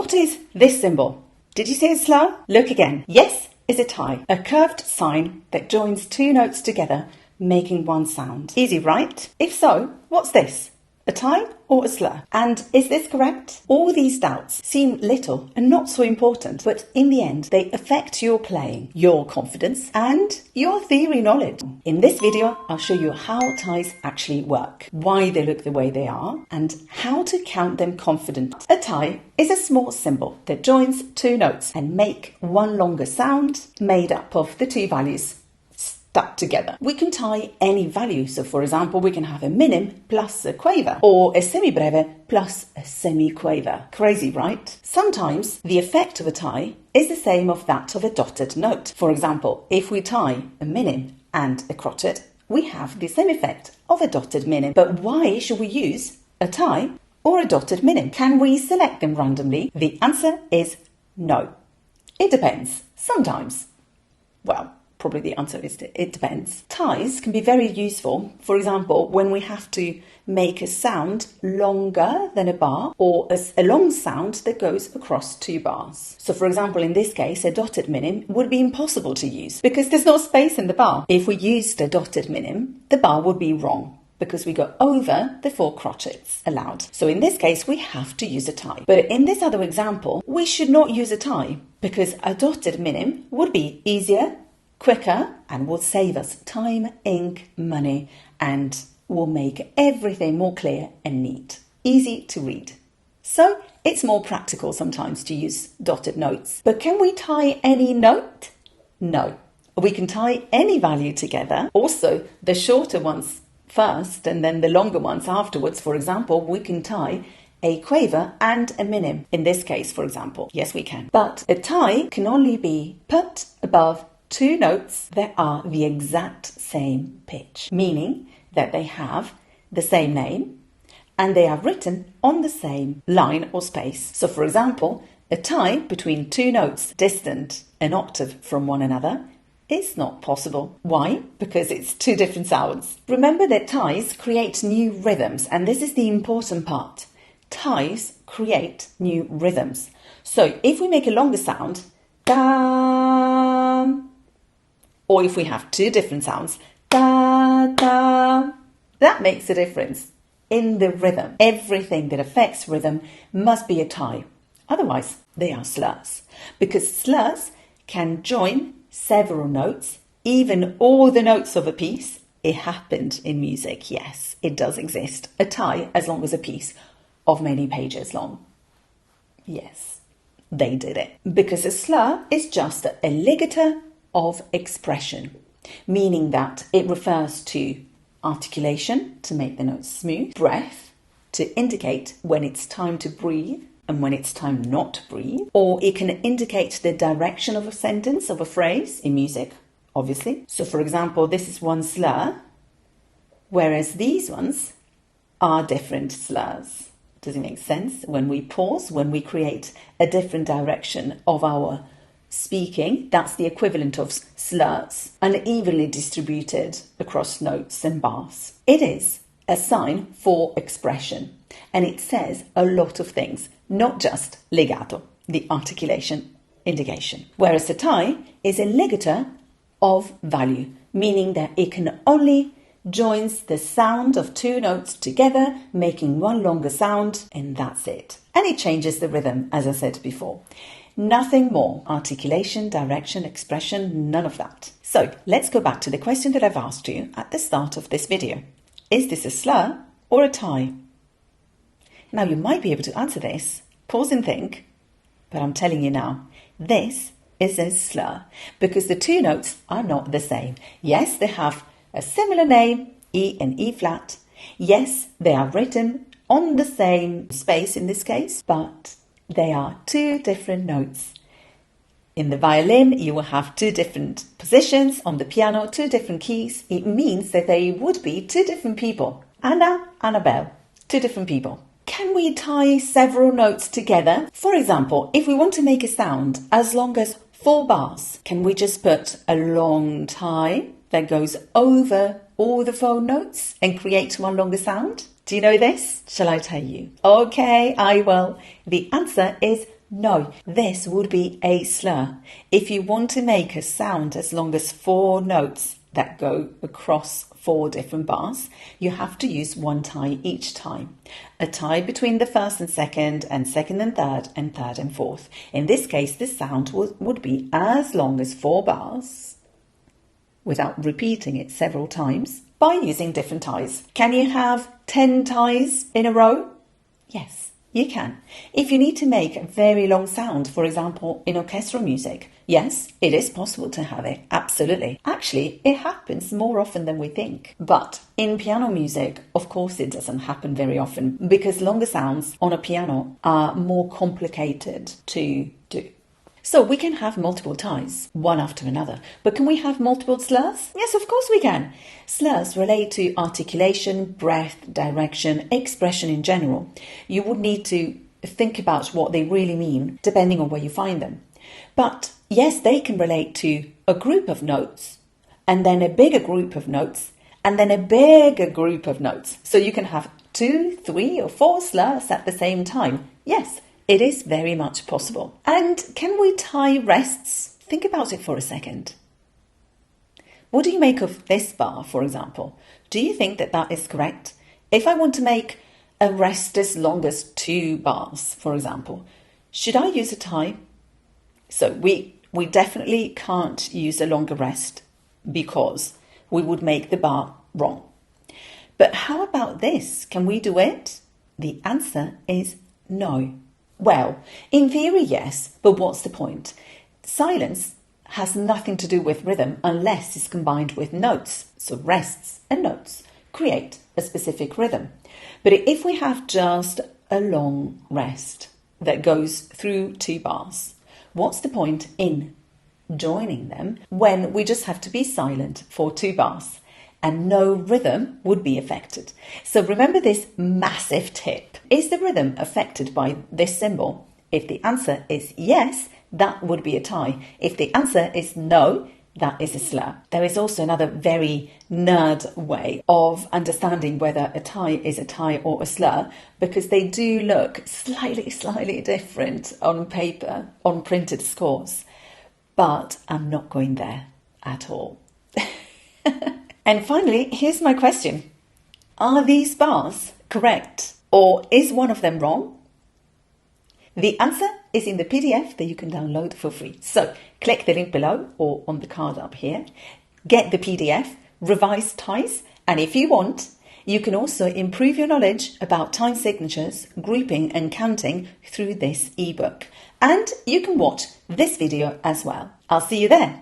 What is this symbol? Did you say a slur? Look again. Yes, it's a tie, a curved sign that joins two notes together, making one sound. Easy, right? If so, what's this? A tie or a slur? And is this correct? All these doubts seem little and not so important, but in the end, they affect your playing, your confidence, and your theory knowledge. In this video, I'll show you how ties actually work, why they look the way they are, and how to count them confidently. A tie is a small symbol that joins two notes and make one longer sound made up of the two values stuck together. We can tie any value. So for example, we can have a minim plus a quaver or a semibreve plus a semiquaver. Crazy, right? Sometimes the effect of a tie is the same of that of a dotted note. For example, if we tie a minim and a crotchet, we have the same effect of a dotted minim. But why should we use a tie or a dotted minim? Can we select them randomly? The answer is no. It depends. Sometimes. Well, probably the answer is it depends. Ties can be very useful, for example, when we have to make a sound longer than a bar or a long sound that goes across two bars. So for example, in this case, a dotted minim would be impossible to use because there's no space in the bar. If we used a dotted minim, the bar would be wrong because we go over the 4 crotchets allowed. So in this case, we have to use a tie. But in this other example, we should not use a tie because a dotted minim would be easier, quicker, and will save us time, ink, money, and will make everything more clear and neat, easy to read. So it's more practical sometimes to use dotted notes. But can we tie any note? No. We can tie any value together. Also, the shorter ones first and then the longer ones afterwards. For example, we can tie a quaver and a minim. In this case, for example, yes, we can. But a tie can only be put above two notes that are the exact same pitch, meaning that they have the same name and they are written on the same line or space. So for example, a tie between two notes distant an octave from one another is not possible. Why? Because it's two different sounds. Remember that ties create new rhythms, and this is the important part. Ties create new rhythms. So if we make a longer sound, da, or if we have two different sounds, da, da, that makes a difference in the rhythm. Everything that affects rhythm must be a tie. Otherwise, they are slurs. Because slurs can join several notes, even all the notes of a piece. It happened in music, yes, it does exist. A tie as long as a piece of many pages long. Yes, they did it. Because a slur is just a ligature of expression, meaning that it refers to articulation to make the notes smooth, breath to indicate when it's time to breathe and when it's time not to breathe, or it can indicate the direction of a sentence, of a phrase in music, obviously. So for example, this is one slur, whereas these ones are different slurs. Does it make sense? When we pause, when we create a different direction of our speaking, that's the equivalent of slurs, unevenly distributed across notes and bars. It is a sign for expression, and it says a lot of things, not just legato, the articulation indication. Whereas a tie is a ligature of value, meaning that it can only joins the sound of two notes together, making one longer sound, and that's it. And it changes the rhythm, as I said before. Nothing more. Articulation, direction, expression, none of that. So let's go back to the question that I've asked you at the start of this video. Is this a slur or a tie? Now you might be able to answer this, pause and think, but I'm telling you now, this is a slur because the two notes are not the same. Yes, they have a similar name, E and E flat. Yes, they are written on the same space in this case, but they are two different notes. In the violin, you will have two different positions. On the piano, two different keys. It means that they would be two different people. Anna, Annabelle, two different people. Can we tie several notes together? For example, if we want to make a sound as long as 4 bars, can we just put a long tie that goes over all the 4 notes and create one longer sound? Do you know this? Shall I tell you? Okay, I will. The answer is No, this would be a slur. If you want to make a sound as long as 4 notes that go across 4 different bars, you have to use one tie each time. A tie between the first and second and third and fourth. In this case, the sound would be as long as 4 bars without repeating it several times by using different ties. Can you have 10 ties in a row? Yes. You can. If you need to make a very long sound, for example, in orchestral music, yes, it is possible to have it, absolutely. Actually, it happens more often than we think. But in piano music, of course, it doesn't happen very often because longer sounds on a piano are more complicated to do. So we can have multiple ties, one after another. But can we have multiple slurs? Yes, of course we can. Slurs relate to articulation, breath, direction, expression in general. You would need to think about what they really mean, depending on where you find them. But yes, they can relate to a group of notes, and then a bigger group of notes, and then a bigger group of notes. So you can have 2, 3, or 4 slurs at the same time. Yes. It is very much possible. And can we tie rests? Think about it for a second. What do you make of this bar, for example? Do you think that that is correct? If I want to make a rest as long as 2 bars, for example, should I use a tie? So we definitely can't use a longer rest because we would make the bar wrong. But how about this? Can we do it? The answer is no. Well, in theory, yes, but what's the point? Silence has nothing to do with rhythm unless it's combined with notes. So rests and notes create a specific rhythm. But if we have just a long rest that goes through 2 bars, what's the point in joining them when we just have to be silent for 2 bars? And no rhythm would be affected. So remember this massive tip. Is the rhythm affected by this symbol? If the answer is yes, that would be a tie. If the answer is no, that is a slur. There is also another very nerd way of understanding whether a tie is a tie or a slur, because they do look slightly different on paper, on printed scores. But I'm not going there at all. And finally, here's my question. Are these bars correct? Or is one of them wrong? The answer is in the PDF that you can download for free. So click the link below or on the card up here. Get the PDF, revise ties, and if you want, you can also improve your knowledge about time signatures, grouping and counting through this ebook. And you can watch this video as well. I'll see you there.